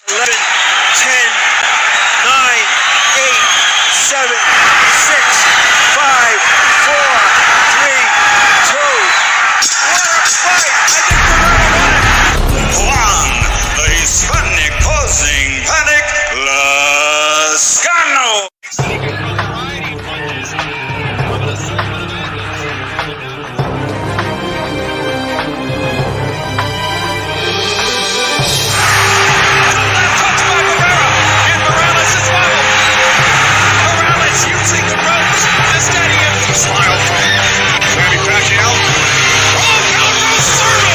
11, 10, 9, 8, 7, 6, 5, 4, 3, 2. What a fight! I think Guerrero won it. Juan, the Hispanic causing panic, Lascano. Smile from Manny Pacquiao. Oh, counter serve!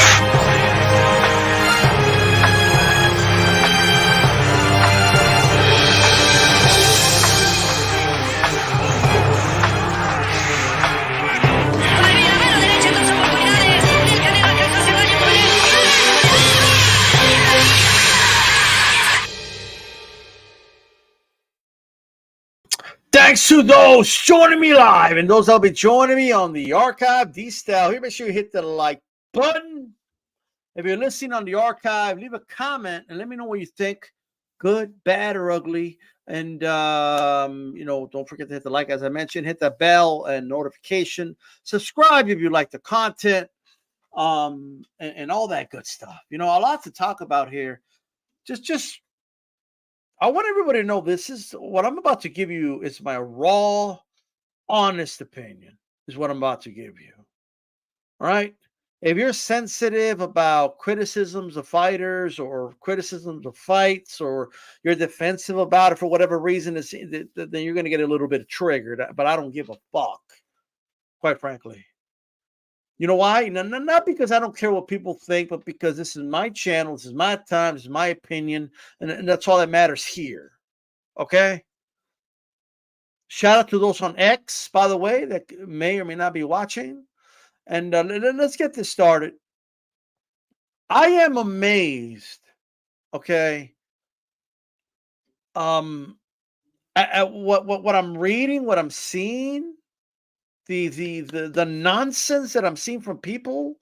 Thanks to those joining me live and those that'll be joining me on the archive. D-Style here. Make sure you hit the like button. If you're listening on the archive, leave a comment and let me know what you think. Good, bad, or ugly. And, don't forget to hit the like, as I mentioned. Hit the bell and notification. Subscribe if you like the content and all that good stuff. A lot to talk about here. Just I want everybody to know this is what I'm about to give you is my raw, honest opinion is what I'm about to give you. All right. If you're sensitive about criticisms of fighters or criticisms of fights or you're defensive about it for whatever reason, then you're going to get a little bit triggered. But I don't give a fuck, quite frankly. You know why? Not because I don't care what people think, but because this is my channel, this is my time, this is my opinion, and that's all that matters here. Okay? Shout out to those on X, by the way, that may or may not be watching. And let's get this started. I am amazed, okay, at what I'm reading, what I'm seeing, the nonsense that I'm seeing from people.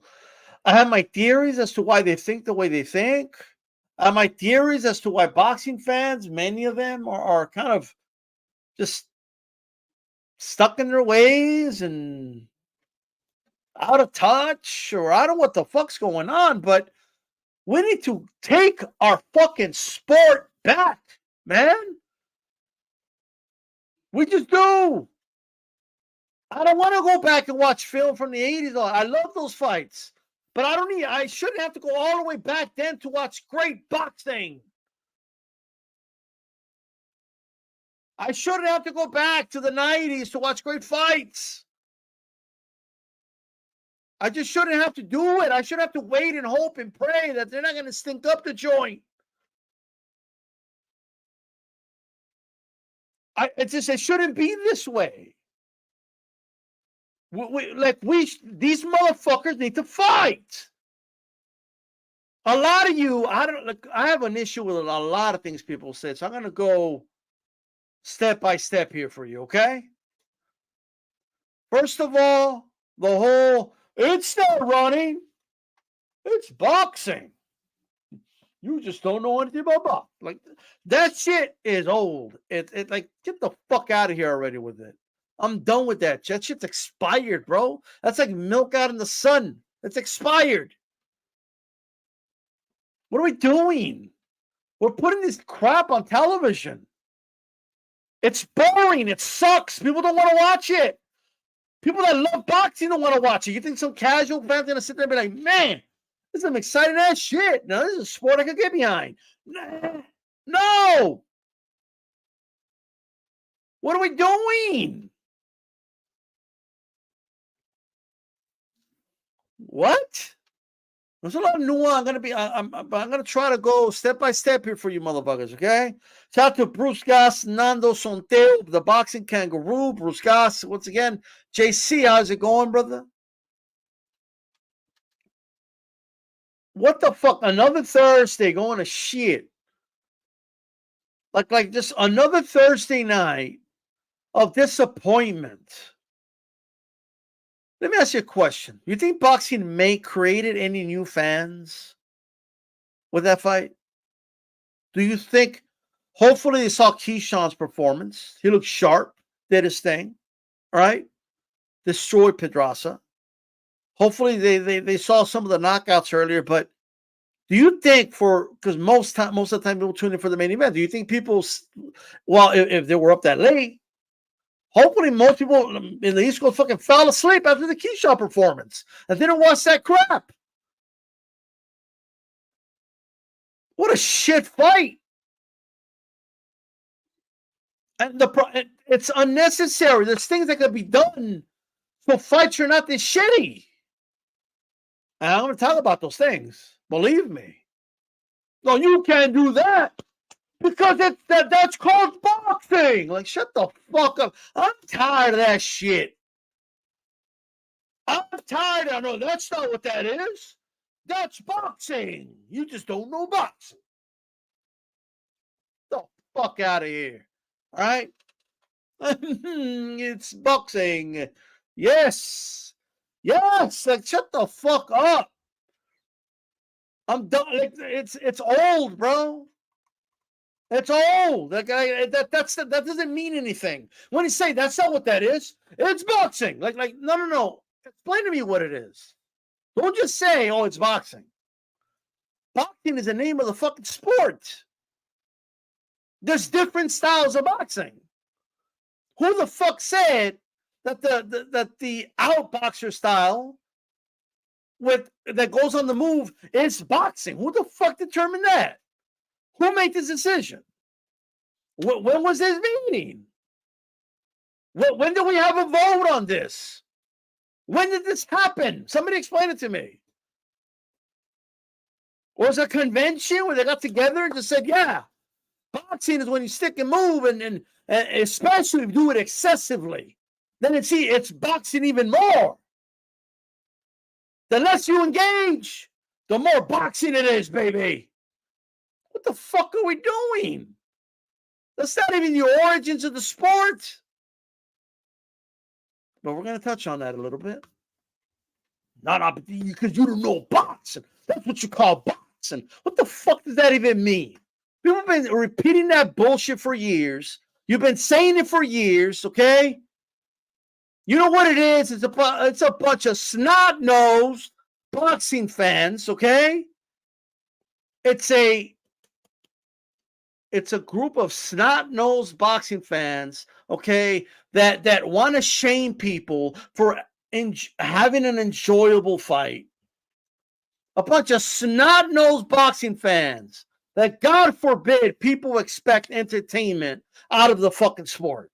I have my theories as to why they think the way they think. I have my theories as to why boxing fans, many of them, are kind of just stuck in their ways and out of touch, or I don't know what the fuck's going on, but we need to take our fucking sport back, man. We just do. I don't want to go back and watch film from the 80s. I love those fights. But I shouldn't have to go all the way back then to watch great boxing. I shouldn't have to go back to the 90s to watch great fights. I just shouldn't have to do it. I should have to wait and hope and pray that they're not going to stink up the joint. It shouldn't be this way. These motherfuckers need to fight. A lot of you, I have an issue with a lot of things people said, so I'm going to go step by step here for you, okay? First of all, the whole, it's not running, it's boxing. You just don't know anything about boxing. Like, that shit is old. It like, get the fuck out of here already with it. I'm done with that. That shit's expired, bro. That's like milk out in the sun. It's expired. What are we doing? We're putting this crap on television. It's boring. It sucks. People don't want to watch it. People that love boxing don't want to watch it. You think some casual fan's going to sit there and be like, man, this is some exciting ass shit. No, this is a sport I could get behind. No. What are we doing? What? There's a lot of nuance. I'm gonna try to go step by step here for you motherfuckers, okay? Shout out to Bruce Gas, Nando Sonteo, the boxing kangaroo. Bruce Gas, once again. JC, how's it going, brother? What the fuck? Another Thursday going to shit. Like just another Thursday night of disappointment. Let me ask you a question. You think boxing created any new fans with that fight? Do you think, hopefully they saw Keyshawn's performance. He looked sharp, did his thing, all right? Destroyed Pedraza. Hopefully they saw some of the knockouts earlier, but do you think because most of the time people tune in for the main event, do you think people, well, if they were up that late, hopefully most people in the East Coast fucking fell asleep after the Keyshawn performance and didn't watch that crap. What a shit fight. And it's unnecessary. There's things that could be done so fights are not this shitty. And I'm going to talk about those things. Believe me. No, you can't do that because that's called boxing. Like, shut the fuck up. I'm tired of that shit. I'm tired of no, that's not what that is. That's boxing. You just don't know boxing. Get the fuck out of here. All right? It's boxing. Yes. Yes. Like, shut the fuck up. I'm done. Like, it's old, bro. It's old. Like, that doesn't mean anything. When you say that's not what that is, it's boxing. Like no. Explain to me what it is. Don't just say, oh, it's boxing. Boxing is the name of the fucking sport. There's different styles of boxing. Who the fuck said that the outboxer style that goes on the move is boxing? Who the fuck determined that? Who made this decision? When was this meeting? When did we have a vote on this? When did this happen? Somebody explain it to me. Was it a convention where they got together and just said, yeah, boxing is when you stick and move, and especially if you do it excessively. Then it's boxing even more. The less you engage, the more boxing it is, baby. What the fuck are we doing? That's not even the origins of the sport. But we're going to touch on that a little bit. Not because you don't know boxing. That's what you call boxing. What the fuck does that even mean? People have been repeating that bullshit for years. You've been saying it for years, okay? You know what it is? It's a bunch of snot-nosed boxing fans, okay? It's a group of snot-nosed boxing fans, okay, that want to shame people for having an enjoyable fight. A bunch of snot-nosed boxing fans that, God forbid, people expect entertainment out of the fucking sport.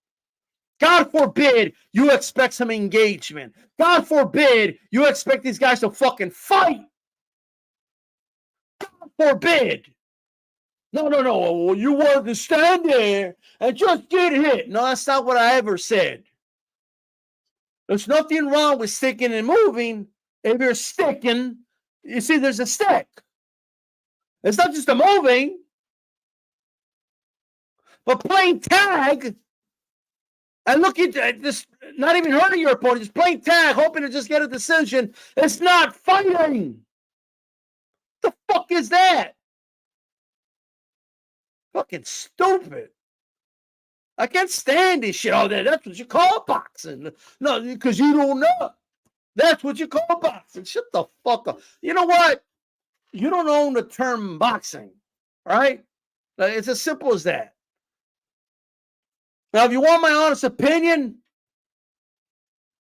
God forbid you expect some engagement. God forbid you expect these guys to fucking fight. God forbid. No. Well, you wanted to stand there and just get hit. No, that's not what I ever said. There's nothing wrong with sticking and moving. If you're sticking, you see, there's a stick. It's not just a moving. But playing tag and looking at this, not even hurting your opponent, just playing tag, hoping to just get a decision, it's not fighting. What the fuck is that? Fucking stupid. I can't stand this shit. Oh, that's what you call boxing. No, because you don't know. That's what you call boxing. Shut the fuck up. You know what? You don't own the term boxing, right? It's as simple as that. Now, if you want my honest opinion,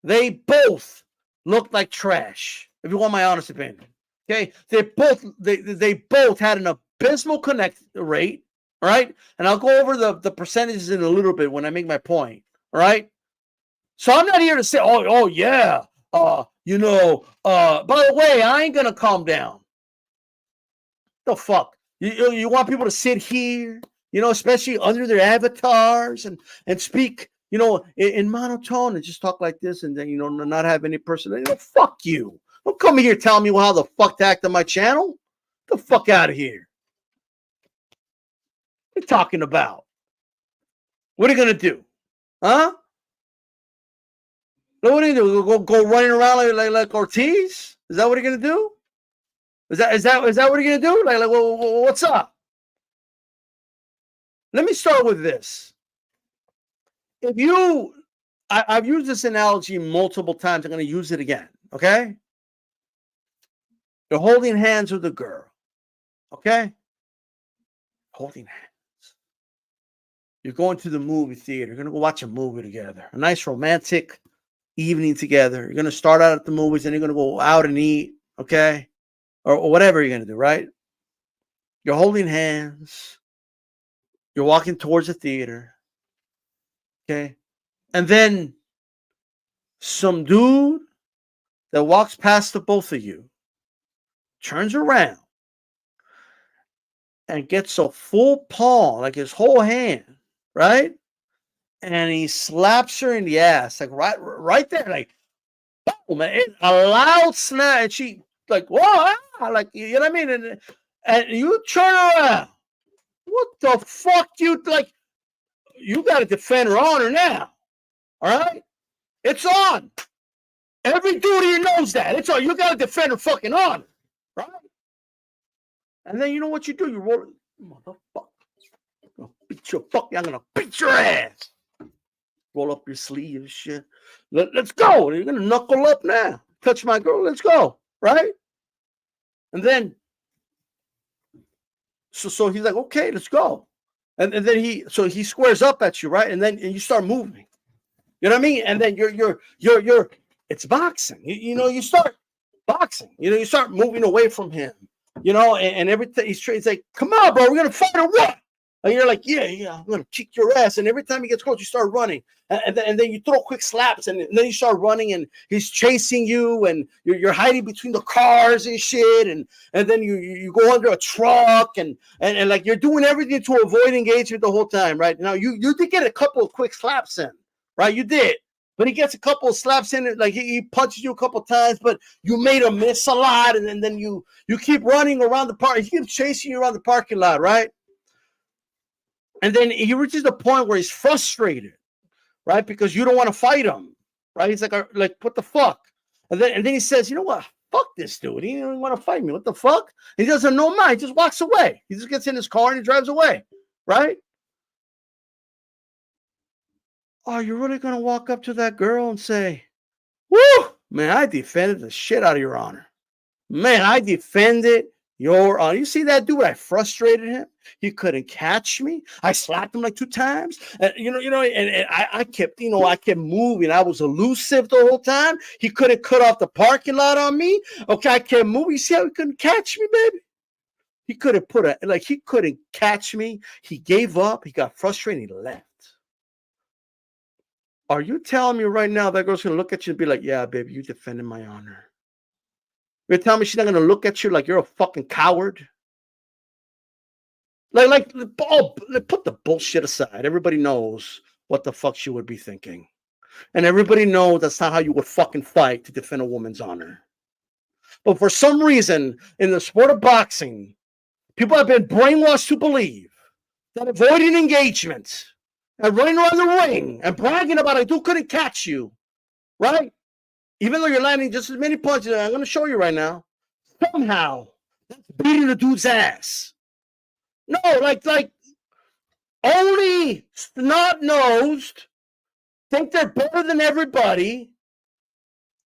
they both looked like trash. If you want my honest opinion, okay? They both had an abysmal connect rate, all right? And I'll go over the percentages in a little bit when I make my point, all right? So I'm not here to say, oh yeah, by the way, I ain't gonna calm down. The fuck? You want people to sit here, especially under their avatars and speak, in monotone and just talk like this and then, not have any personality. Fuck you. Don't come here telling me how the fuck to act on my channel. Get the fuck out of here. What are you talking about? What are you going to do? Huh? What are you going to do? Go running around like Ortiz? Is that what you're going to do? Is that what you're going to do? Like what's up? Let me start with this. If you, I've used this analogy multiple times. I'm going to use it again. Okay. You're holding hands with a girl. Okay. Holding hands. You're going to the movie theater. You're going to go watch a movie together. A nice romantic evening together. You're going to start out at the movies and you're going to go out and eat. Okay. Or whatever you're going to do, right? You're holding hands. You're walking towards the theater. Okay. And then some dude that walks past the both of you turns around and gets a full palm, like his whole hand, right? And he slaps her in the ass, like right there, like boom, man, a loud snap, and she like, whoa, like you know what I mean? And you turn around. What the fuck you like? You got to defend her honor now. All right, it's on. Every dude here knows that. It's on. You got to defend her fucking honor, right? And then you know what you do? You roll, motherfucker. I'm gonna beat your fuck. I'm gonna beat your ass. Roll up your sleeve and shit. Let's go. You're gonna knuckle up now. Touch my girl. Let's go. Right? And then, so he's like, okay, let's go. And then he squares up at you, right? And then you start moving. You know what I mean? And then you're it's boxing. You know, you start boxing. You know, you start moving away from him. You know, and everything he's like, come on, bro, we're gonna fight or what? And you're like, yeah, I'm gonna kick your ass. And every time he gets close, you start running, and then you throw quick slaps, and then you start running, and he's chasing you, and you're hiding between the cars and shit, and then you go under a truck, and like you're doing everything to avoid engagement the whole time, right? Now you did get a couple of quick slaps in, right? You did. But he gets a couple of slaps in it, like he punches you a couple of times, but you made him miss a lot, and then you keep running around the park. He keeps chasing you around the parking lot, right? And then he reaches the point where he's frustrated, right? Because you don't want to fight him, right? He's like, what the fuck? And then he says, you know what? Fuck this dude. He doesn't want to fight me. What the fuck? He doesn't know mine. He just walks away. He just gets in his car and he drives away, right? Are you really going to walk up to that girl and say, woo, man, I defended the shit out of your honor. Man, I defended your honor. You see that dude? I frustrated him. He couldn't catch me. I slapped him like 2 times. And I kept, I kept moving. I was elusive the whole time. He couldn't cut off the parking lot on me. Okay, I kept moving. You see how he couldn't catch me, baby? He couldn't he couldn't catch me. He gave up. He got frustrated. He left. Are you telling me right now that girl's going to look at you and be like, yeah, baby, you defended my honor? You're telling me she's not going to look at you like you're a fucking coward? Like, put the bullshit aside. Everybody knows what the fuck she would be thinking. And everybody knows that's not how you would fucking fight to defend a woman's honor. But for some reason, in the sport of boxing, people have been brainwashed to believe that avoiding engagement and running around the ring and bragging about a dude couldn't catch you, right? Even though you're landing just as many punches, I'm going to show you right now. Somehow, that's beating the dude's ass. No, like only snot-nosed think they're better than everybody.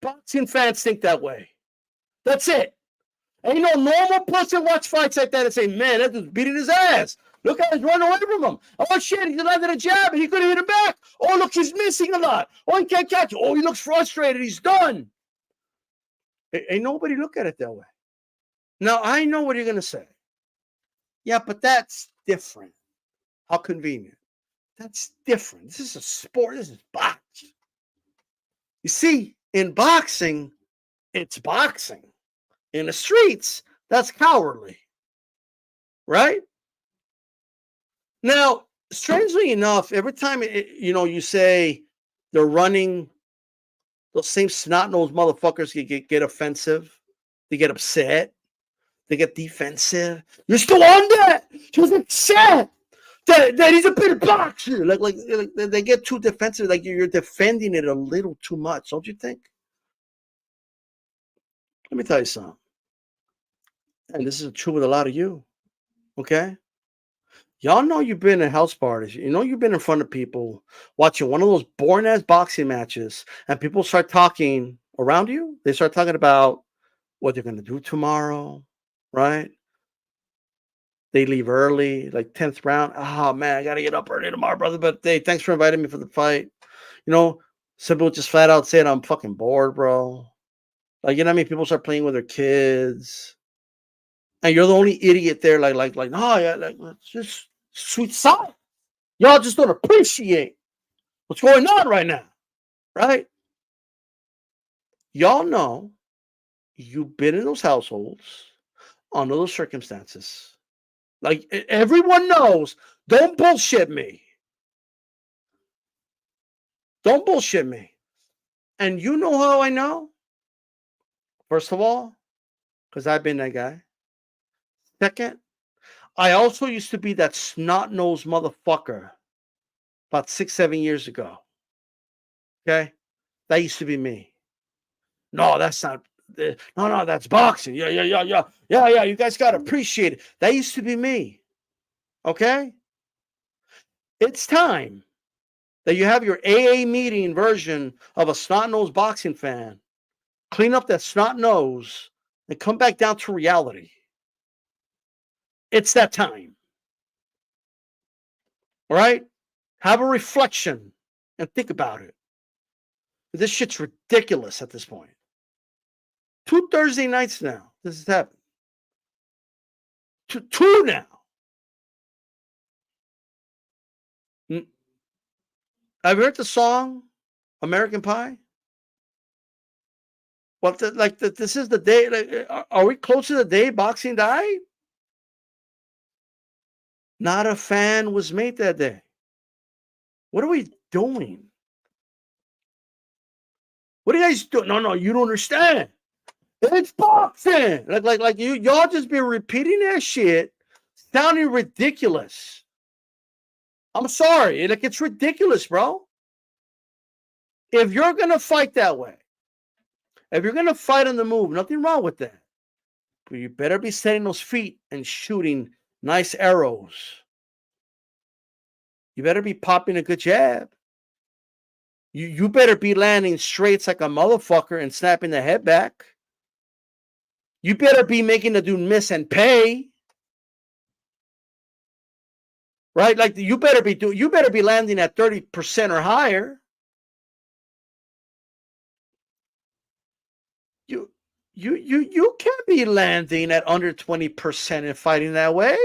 Boxing fans think that way. That's it. Ain't no normal person watch fights like that and say, man, that dude's beating his ass. Look how he's running away from him. Oh, shit, he landed a jab and he couldn't hit him back. Oh, look, he's missing a lot. Oh, he can't catch it. Oh, he looks frustrated. He's done. Ain't nobody look at it that way. Now, I know what you're going to say. Yeah, but that's different. How convenient. That's different. This is a sport. This is boxing. You see, in boxing, it's boxing. In the streets, that's cowardly. Right? Now, strangely enough, every time you say they're running, those same snot-nosed motherfuckers get offensive. They get upset. They get defensive. You're still on that. She was upset that he's a better boxer. Like they get too defensive. Like you're defending it a little too much, don't you think? Let me tell you something. And this is true with a lot of you. Okay? Y'all know you've been at house parties. You know you've been in front of people watching one of those boring-ass boxing matches, and people start talking around you. They start talking about what they're going to do tomorrow, right? They leave early, like 10th round. Oh, man, I got to get up early tomorrow, brother. But hey, thanks for inviting me for the fight. You know, some people just flat out saying, I'm fucking bored, bro. Like, you know what I mean? People start playing with their kids. And you're the only idiot there, no, yeah, like, it's just sweet side. Y'all just don't appreciate what's going on right now, right? Y'all know you've been in those households under those circumstances. Like, everyone knows. Don't bullshit me. Don't bullshit me. And you know how I know? First of all, because I've been that guy. Second, I also used to be that snot-nosed motherfucker about 6, 7 years ago. Okay? That used to be me. No, that's not. No, that's boxing. Yeah. You guys got to appreciate it. That used to be me. Okay? It's time that you have your AA meeting version of a snot-nosed boxing fan. Clean up that snot nose and come back down to reality. It's that time. All right? Have a reflection and think about it. This shit's ridiculous at this point. 2 Thursday nights now. This has happened. Two now. Have you heard the song American Pie? What, this is the day. Are we close to the day Boxing died? Not a fan was made that day. What are we doing? What are you guys doing? No, you don't understand. It's boxing. Like y'all just be repeating that shit, sounding ridiculous. I'm sorry. Like, it's ridiculous, bro. If you're gonna fight that way, if you're gonna fight on the move, nothing wrong with that. But you better be setting those feet and shooting nice arrows. You better be popping a good jab. You better be landing straights like a motherfucker and snapping the head back. You better be making the dude miss and pay. Right? Like, you better be landing at 30% or higher. You can't be landing at under 20% and fighting that way.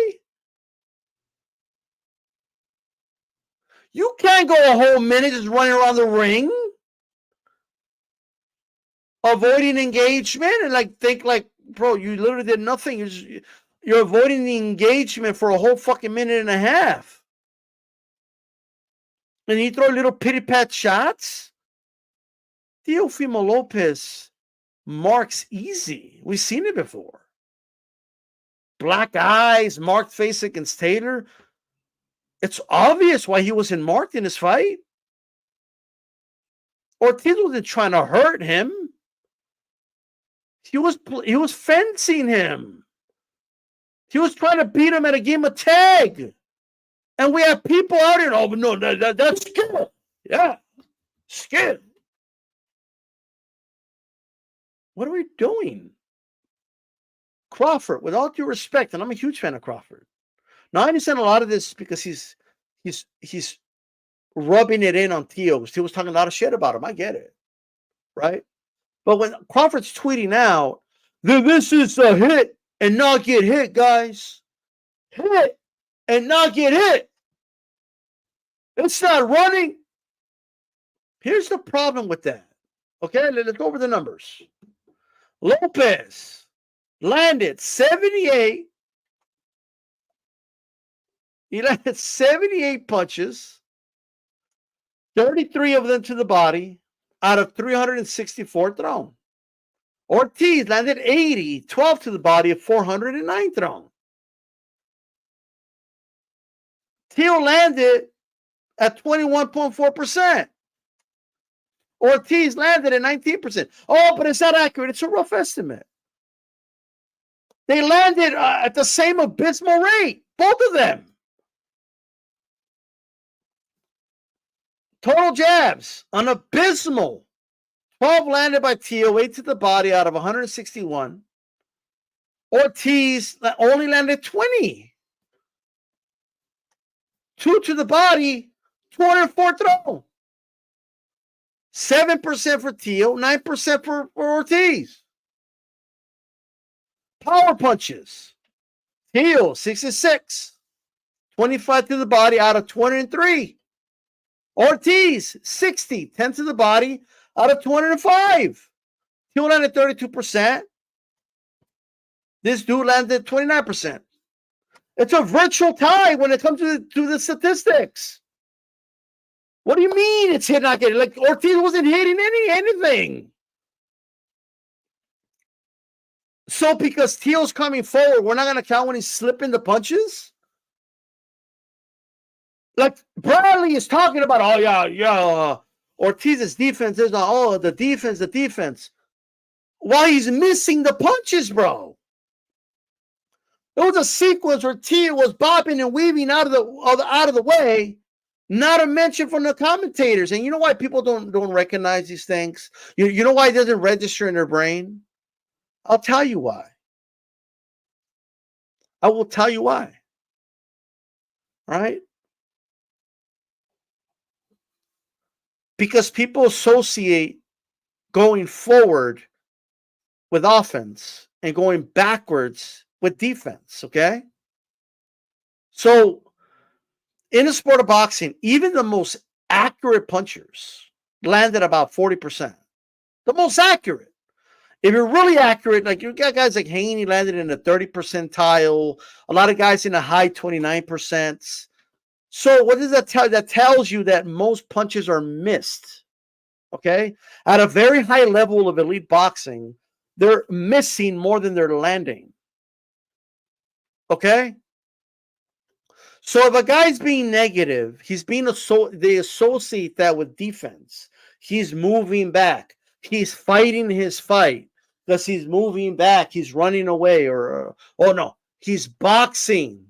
You can't go a whole minute just running around the ring, avoiding engagement, and think bro, you literally did nothing. You're avoiding the engagement for a whole fucking minute and a half. And you throw little pity-pat shots? Teofimo Lopez marks easy. We've seen it before. Black eyes, marked face against Taylor. It's obvious why he wasn't marked in his fight. Ortiz wasn't trying to hurt him. He was fencing him. He was trying to beat him at a game of tag. And we have people out here. Oh, but no, that's skill. Yeah, skill. What are we doing? Crawford, with all due respect, and I'm a huge fan of Crawford. Now, I understand a lot of this because he's rubbing it in on Teo. Teo was talking a lot of shit about him. I get it, right? But when Crawford's tweeting out, this is a hit and not get hit, guys. Hit and not get hit. It's not running. Here's the problem with that. Okay, let's go over the numbers. Lopez landed 78. He landed 78 punches, 33 of them to the body out of 364 thrown. Ortiz landed 80, 12 to the body of 409 thrown. Teo landed at 21.4%. Ortiz landed at 19%. Oh, but it's not accurate. It's a rough estimate. They landed at the same abysmal rate, both of them. Total jabs, an abysmal 12 landed by Teo, 8 to the body out of 161. Ortiz only landed 20. 2 to the body, 204 throw. 7% for Teo, 9% for Ortiz. Power punches. Teo, 66. 25 to the body out of 203. Ortiz, 60. 10 to the body out of 205. Teo landed 32%. This dude landed 29%. It's a virtual tie when it comes to the statistics. What do you mean it's hit not getting? Like Ortiz wasn't hitting anything. So because Teo's coming forward, we're not going to count when he's slipping the punches? Like Bradley is talking about, oh, yeah, Ortiz's defense is not, oh, the defense. While he's missing the punches, bro. There was a sequence where Teo was bobbing and weaving out of the way, not a mention from the commentators. And you know why people don't recognize these things? You know why it doesn't register in their brain? I'll tell you why. I will tell you why. All right? Because people associate going forward with offense and going backwards with defense, okay? So, in the sport of boxing, even the most accurate punchers landed about 40%. The most accurate. If you're really accurate, like you got guys like Haney landed in the 30 percentile, a lot of guys in the high 29%. So what does that tell you? That tells you that most punches are missed, okay? At a very high level of elite boxing, they're missing more than they're landing, okay? So if a guy's being negative, they associate that with defense. He's moving back. He's fighting his fight because he's moving back. He's running away or oh no, he's boxing.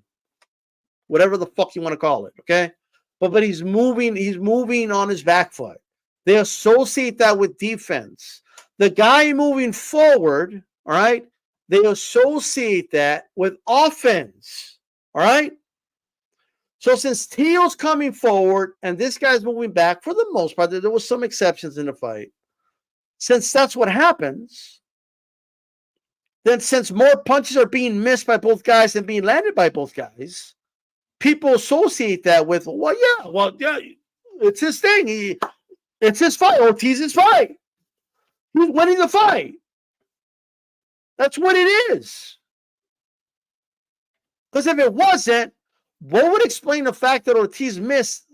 Whatever the fuck you want to call it, okay? But he's moving on his back foot. They associate that with defense. The guy moving forward, all right, they associate that with offense, all right? So since Teo's coming forward and this guy's moving back, for the most part, there was some exceptions in the fight. Since that's what happens, then since more punches are being missed by both guys than being landed by both guys, people associate that with, yeah, it's his thing. It's his fight. Ortiz's fight. He's winning the fight. That's what it is. Because if it wasn't, what would explain the fact that Ortiz missed?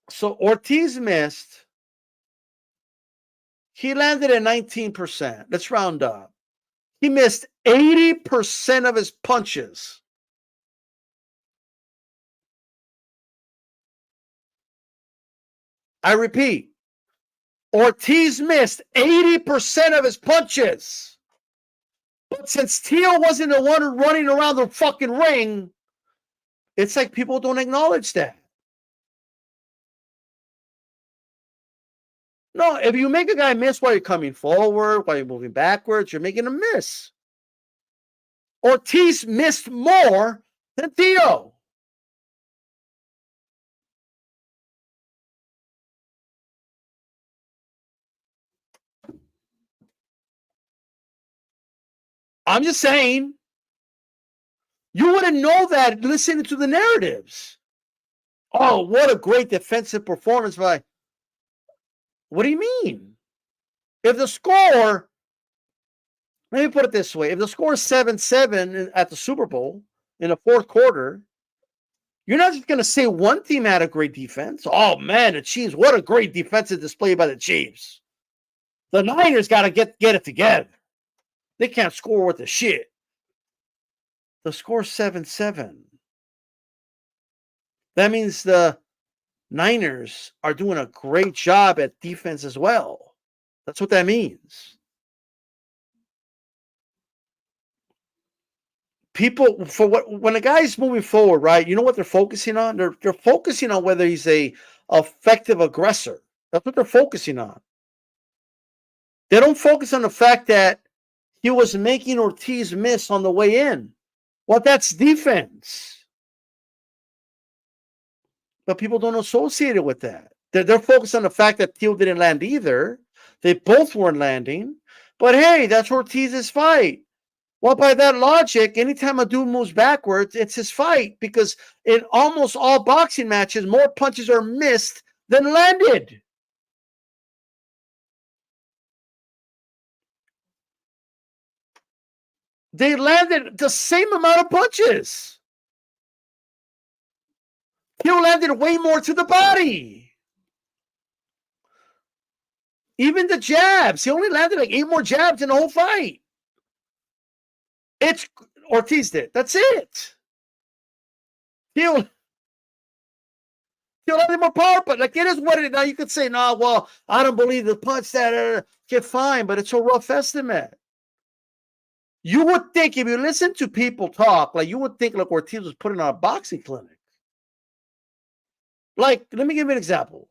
So Ortiz missed. He landed at 19%. Let's round up. He missed 80% of his punches. I repeat, Ortiz missed 80% of his punches. But since Teo wasn't the one running around the fucking ring, it's like people don't acknowledge that. No, if you make a guy miss while you're coming forward, while you're moving backwards, you're making him miss. Ortiz missed more than Teo. I'm just saying, you wouldn't know that listening to the narratives. Oh, what a great defensive performance by. What do you mean? If the score, let me put it this way, if the score is 7-7 at the Super Bowl in the fourth quarter, you're not just going to say one team had a great defense. Oh, man, the Chiefs, what a great defensive display by the Chiefs. The Niners got to get it together. They can't score worth a shit. The score 7-7. That means the Niners are doing a great job at defense as well. That's what that means. people for what when a guy's moving forward, right? You know what they're focusing on? They're focusing on whether he's a effective aggressor. That's what they're focusing on. They don't focus on the fact that he was making Ortiz miss on the way in. Well, that's defense. But people don't associate it with that. They're focused on the fact that Teo didn't land either. They both weren't landing. But hey, that's Ortiz's fight. Well, by that logic, anytime a dude moves backwards, it's his fight because in almost all boxing matches, more punches are missed than landed. They landed the same amount of punches. Teo landed way more to the body. Even the jabs. He only landed like 8 more jabs in the whole fight. It's Ortiz did. That's it. Teo landed more power, but like it is what it is. Now you could say, no, well, I don't believe the punch that get fine, but it's a rough estimate. You would think if you listen to people talk, like you would think like Ortiz was putting on a boxing clinic. Like, let me give you an example.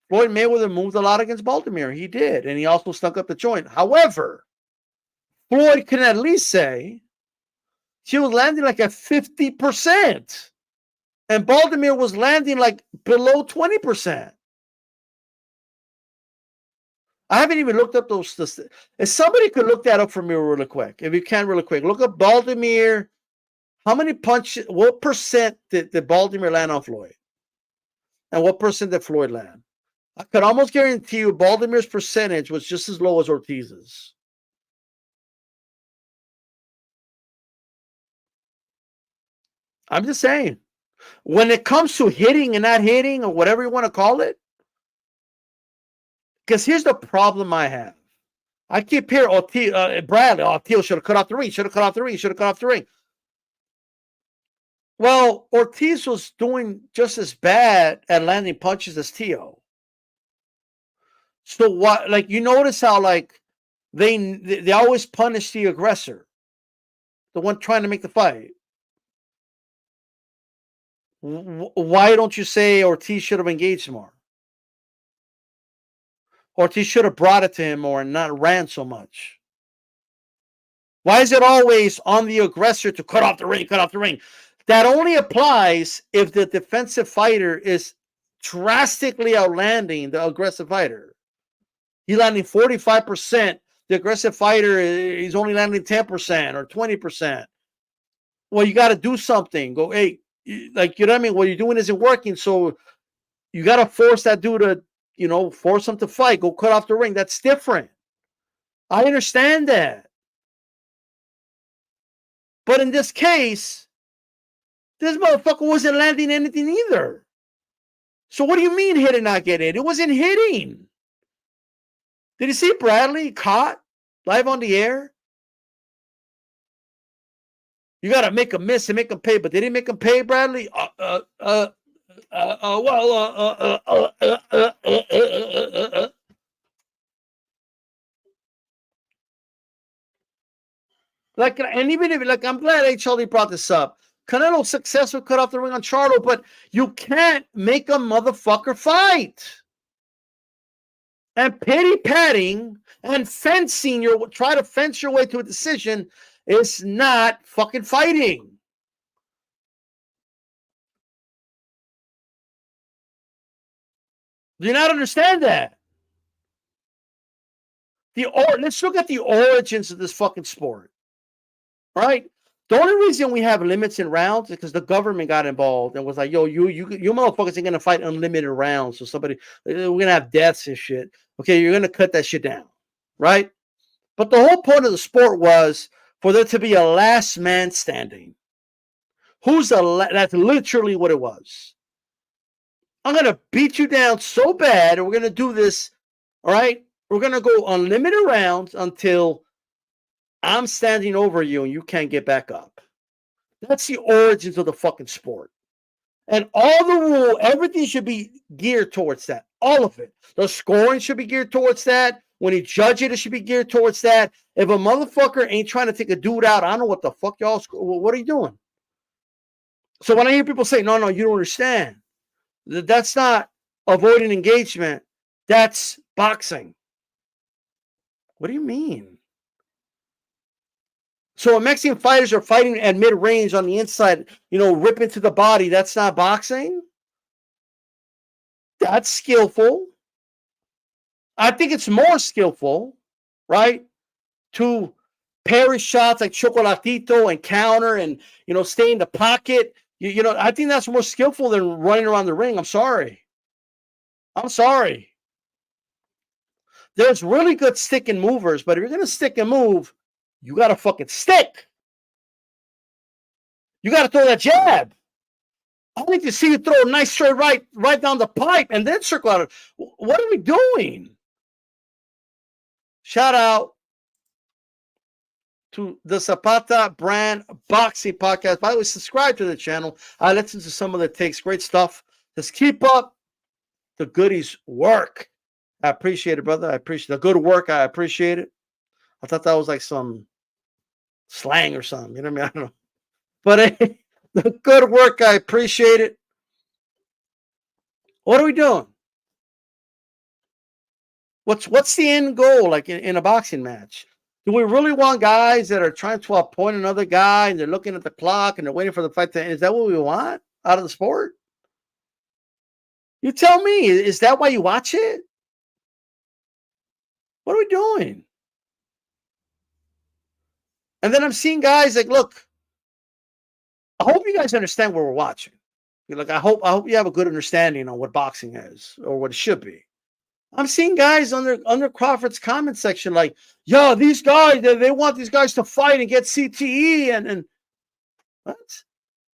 Floyd Mayweather moved a lot against Baltimore. He did, and he also stunk up the joint. However, Floyd can at least say she was landing like at 50%, and Baltimore was landing like below 20%. I haven't even looked up those. If somebody could look that up for me really quick, if you can really quick, look up Baltimore. How many punches, what percent did Baltimore land on Floyd? And what percent did Floyd land? I could almost guarantee you Baltimore's percentage was just as low as Ortiz's. I'm just saying. When it comes to hitting and not hitting or whatever you want to call it, because here's the problem I have. I keep hearing Bradley, Teo should have cut off the ring, should have cut off the ring, should have cut off the ring. Well, Ortiz was doing just as bad at landing punches as Teo. So what? Like you notice how like they always punish the aggressor, the one trying to make the fight. Why don't you say Ortiz should have engaged more? Ortiz should have brought it to him more and not ran so much. Why is it always on the aggressor to cut off the ring, cut off the ring? That only applies if the defensive fighter is drastically outlanding the aggressive fighter. He's landing 45%. The aggressive fighter is only landing 10% or 20%. Well, you got to do something. Go, hey, like, you know what I mean? What you're doing isn't working. So you got to force that dude to, force him to fight. Go cut off the ring. That's different. I understand that. But in this case, this motherfucker wasn't landing anything either. So what do you mean hit and not get it? It wasn't hitting. Did you see Bradley caught live on the air? You got to make him miss and make him pay, but they didn't make him pay, Bradley. Like, and even if, like, I'm glad HLD brought this up. Canelo successful cut off the ring on Charlo, but you can't make a motherfucker fight. And pity patting and fencing try to fence your way to a decision is not fucking fighting. Do you not understand that? Let's look at the origins of this fucking sport. All right? The only reason we have limits in rounds is because the government got involved and was like, yo, you motherfuckers ain't going to fight unlimited rounds. So we're going to have deaths and shit. Okay, you're going to cut that shit down. Right? But the whole point of the sport was for there to be a last man standing. That's literally what it was. I'm going to beat you down so bad, and we're going to do this, all right? We're going to go unlimited rounds until I'm standing over you and you can't get back up. That's the origins of the fucking sport. And all the rule, everything should be geared towards that. All of it. The scoring should be geared towards that. When you judge it, it should be geared towards that. If a motherfucker ain't trying to take a dude out, I don't know what the fuck y'all. What are you doing? So when I hear people say, "No, you don't understand," that's not avoiding engagement. That's boxing. What do you mean? So when Mexican fighters are fighting at mid-range on the inside, rip into the body, that's not boxing? That's skillful. I think it's more skillful, right? To parry shots like Chocolatito and counter and, stay in the pocket. I think that's more skillful than running around the ring. I'm sorry. There's really good stick and movers, but if you're going to stick and move, you got to fucking stick. You got to throw that jab. I need to see you throw a nice straight right down the pipe and then circle out. What are we doing? Shout out to the Zapata Brand Boxing Podcast. By the way, subscribe to the channel. I listen to some of the takes. Great stuff. Just keep up the goodies work. I appreciate it, brother. I appreciate the good work. I appreciate it. I thought that was like some slang or something. You know what I mean? I don't know. But hey, the good work, I appreciate it. What are we doing? What's the end goal, like in a boxing match? Do we really want guys that are trying to appoint another guy and they're looking at the clock and they're waiting for the fight to end? Is that what we want out of the sport? You tell me. Is that why you watch it? What are we doing? And then I'm seeing guys like, look, I hope you guys understand what we're watching. Like, I hope you have a good understanding on what boxing is or what it should be. I'm seeing guys under Crawford's comment section like, yo, these guys, they want these guys to fight and get CTE and what?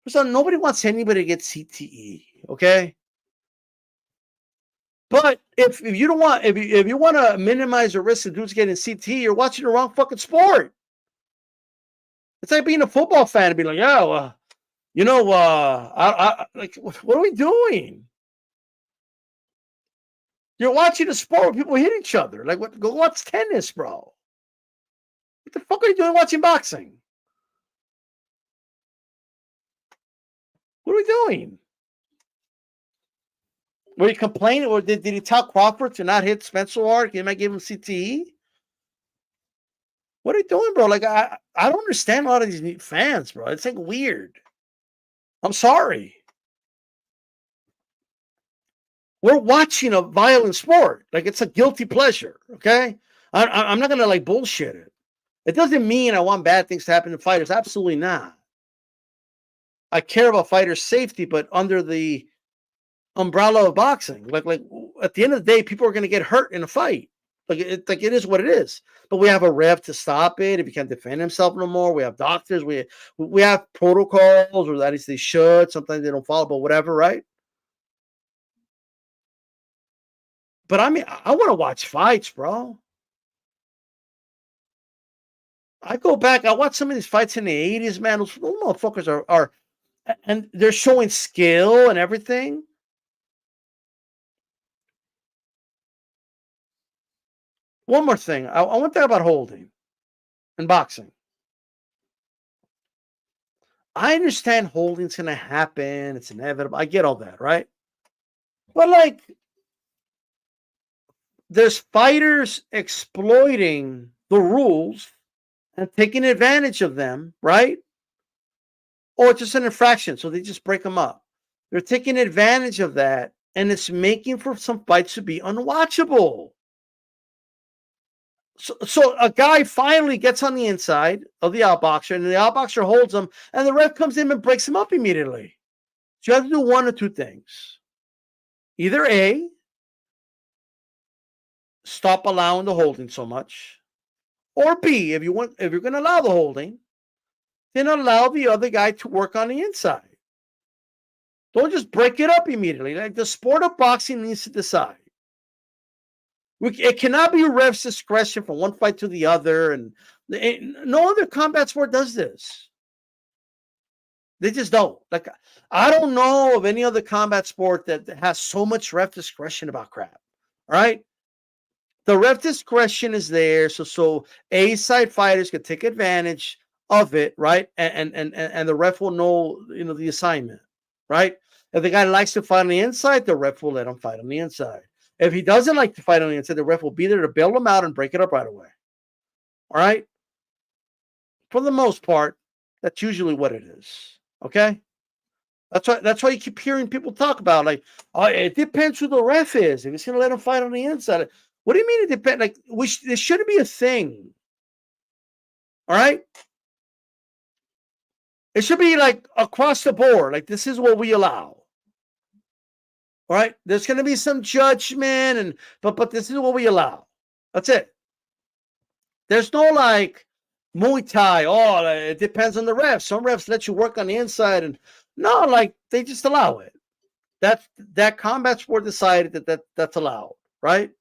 So nobody wants anybody to get CTE, okay? But if you don't want, if you want to minimize the risk of dudes getting CTE, you're watching the wrong fucking sport. It's like being a football fan and be like, yeah, like, what are we doing? You're watching a sport where people hit each other. Like, go watch tennis, bro. What the fuck are you doing watching boxing? What are we doing? Were you complaining, or did he tell Crawford to not hit Spencer hard? He might give him CTE. What are you doing, bro? Like, I don't understand a lot of these fans, bro. It's like weird. I'm sorry. We're watching a violent sport. Like, it's a guilty pleasure, okay? I'm not going to, like, bullshit it. It doesn't mean I want bad things to happen to fighters. Absolutely not. I care about fighters' safety, but under the umbrella of boxing. Like at the end of the day, people are going to get hurt in a fight. Like it is what it is. But we have a ref to stop it. If he can't defend himself no more, we have doctors. We have protocols, or at least they should. Sometimes they don't follow, but whatever, right? But I mean, I want to watch fights, bro. I go back, I watch some of these fights in the 80s, man. Those motherfuckers are and they're showing skill and everything. One more thing. I want to talk about holding and boxing. I understand holding's going to happen. It's inevitable. I get all that, right? But like, there's fighters exploiting the rules and taking advantage of them, right? Or it's just an infraction, so they just break them up. They're taking advantage of that, and it's making for some fights to be unwatchable. So a guy finally gets on the inside of the outboxer, and the outboxer holds him, and the ref comes in and breaks him up immediately. So you have to do one or two things. Either A, stop allowing the holding so much, or B, if you're going to allow the holding, then allow the other guy to work on the inside. Don't just break it up immediately. Like, the sport of boxing needs to decide. It cannot be a ref's discretion from one fight to the other, and no other combat sport does this. They just don't. Like, I don't know of any other combat sport that has so much ref discretion about crap. All right? The ref discretion is there, so A side fighters can take advantage of it, right? And the ref will know, the assignment, right? If the guy likes to fight on the inside, the ref will let him fight on the inside. If he doesn't like to fight on the inside, the ref will be there to bail him out and break it up right away. All right? For the most part, that's usually what it is. Okay? That's why you keep hearing people talk about, like, oh, it depends who the ref is. If he's going to let him fight on the inside. What do you mean it depends? Like, this shouldn't be a thing. All right? It should be like across the board. Like, this is what we allow. All right? There's going to be some judgment, but this is what we allow. That's it. There's no like Muay Thai. Oh, it depends on the refs. Some refs let you work on the inside, and no, like they just allow it. That combat sport decided that's allowed, right?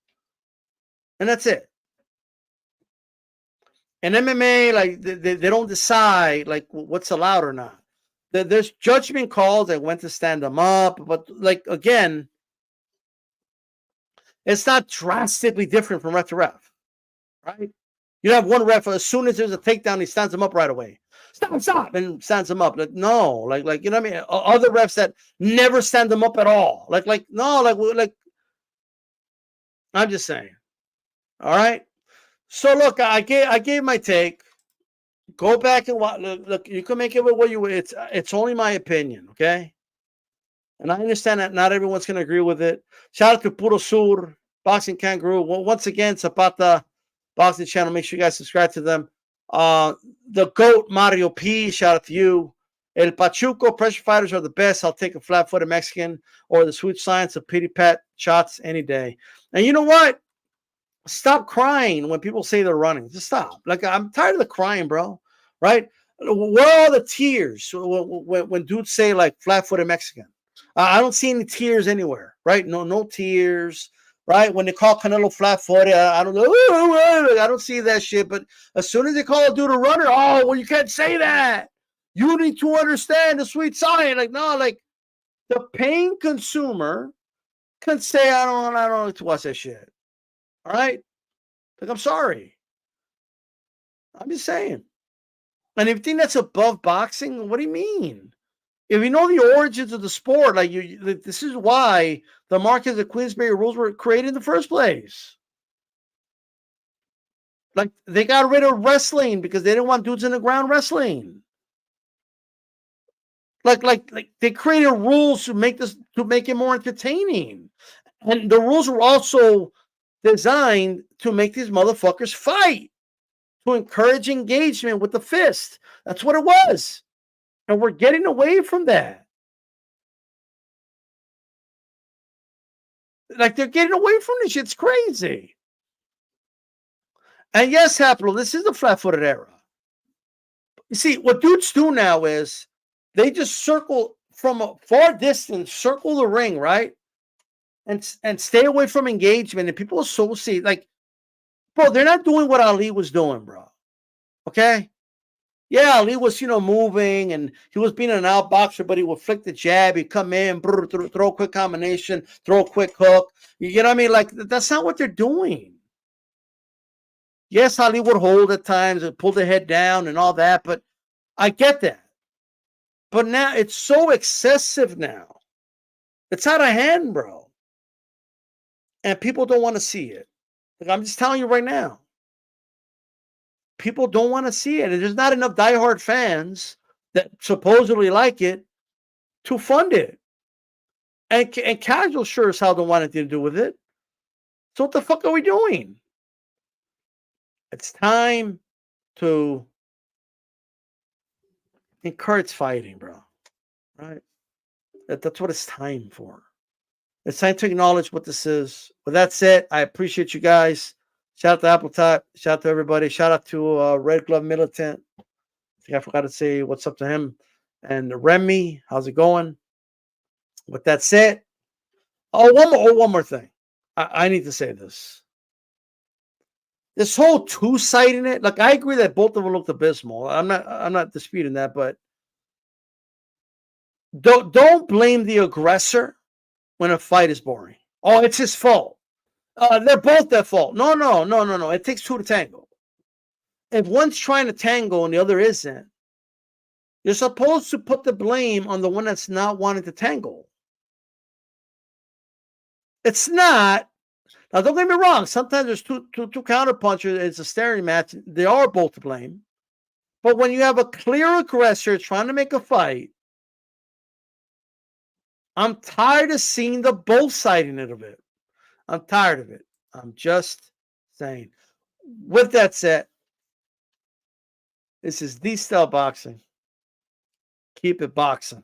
And that's it. And MMA, like they don't decide like what's allowed or not. There's judgment calls that went to stand them up, but like again, it's not drastically different from ref to ref, right? You have one ref, as soon as there's a takedown, he stands him up right away. Stop, and stands him up. Like, no, like you know what I mean? Other refs that never stand them up at all. Like I'm just saying. All right. So look, I gave my take. Go back and watch. Look, you can make it with what you. It's only my opinion, okay? And I understand that not everyone's going to agree with it. Shout out to Puro Sur, Boxing Kangaroo. Once again, Zapata Boxing Channel. Make sure you guys subscribe to them. The GOAT, Mario P. Shout out to you. El Pachuco, pressure fighters are the best. I'll take a flat-footed Mexican or the sweet science of pity pat shots any day. And you know what? Stop crying when people say they're running. Just stop. Like, I'm tired of the crying, bro. Right? Where are all the tears when dudes say, like, flat-footed Mexican? I don't see any tears anywhere, right? No tears, right? When they call Canelo flat-footed, I don't know. I don't see that shit. But as soon as they call a dude a runner, oh, well, you can't say that. You need to understand the sweet science. Like, no, like, the paying consumer can say, I don't like to watch that shit. All right? Like, I'm sorry. I'm just saying. And if you think that's above boxing, what do you mean? If you know the origins of the sport, like this is why the Marquess of Queensberry rules were created in the first place. Like, they got rid of wrestling because they didn't want dudes in the ground wrestling. Like they created rules to make it more entertaining. And the rules were also designed to make these motherfuckers fight, to encourage engagement with the fist. That's what it was. And we're getting away from that. Like, they're getting away from this shit. It's crazy. And yes, Haplo, this is the flat-footed era. You see, what dudes do now is they just circle from a far distance, circle the ring, right? And stay away from engagement. And people associate, like, bro, they're not doing what Ali was doing, bro. Okay? Yeah, Ali was, moving, and he was being an outboxer, but he would flick the jab, he'd come in, throw a quick combination, throw a quick hook. You get what I mean? Like, that's not what they're doing. Yes, Ali would hold at times and pull the head down and all that, but I get that. But now it's so excessive now. It's out of hand, bro. And people don't want to see it. Like, I'm just telling you right now. People don't want to see it. And there's not enough diehard fans that supposedly like it to fund it. And casual sure as hell don't want anything to do with it. So what the fuck are we doing? It's time to encourage fighting, bro. Right? That's what it's time for. It's time to acknowledge what this is. With that said, I appreciate you guys. Shout out to Apple Top. Shout out to everybody. Shout out to Red Glove Militant. I think I forgot to say what's up to him. And Remy, how's it going? With that said, one more thing. I need to say this. This whole two-siding it, like, I agree that both of them looked abysmal. I'm not disputing that, but don't blame the aggressor when a fight is boring. Oh, it's his fault. They're both at fault. No. It takes two to tango. If one's trying to tango and the other isn't, you're supposed to put the blame on the one that's not wanting to tango. It's not. Now, don't get me wrong. Sometimes there's two counterpunchers. It's a staring match. They are both to blame. But when you have a clear aggressor trying to make a fight, I'm tired of seeing the both siding it of it. I'm tired of it. I'm just saying. With that said, this is D-Style Boxing. Keep it boxing.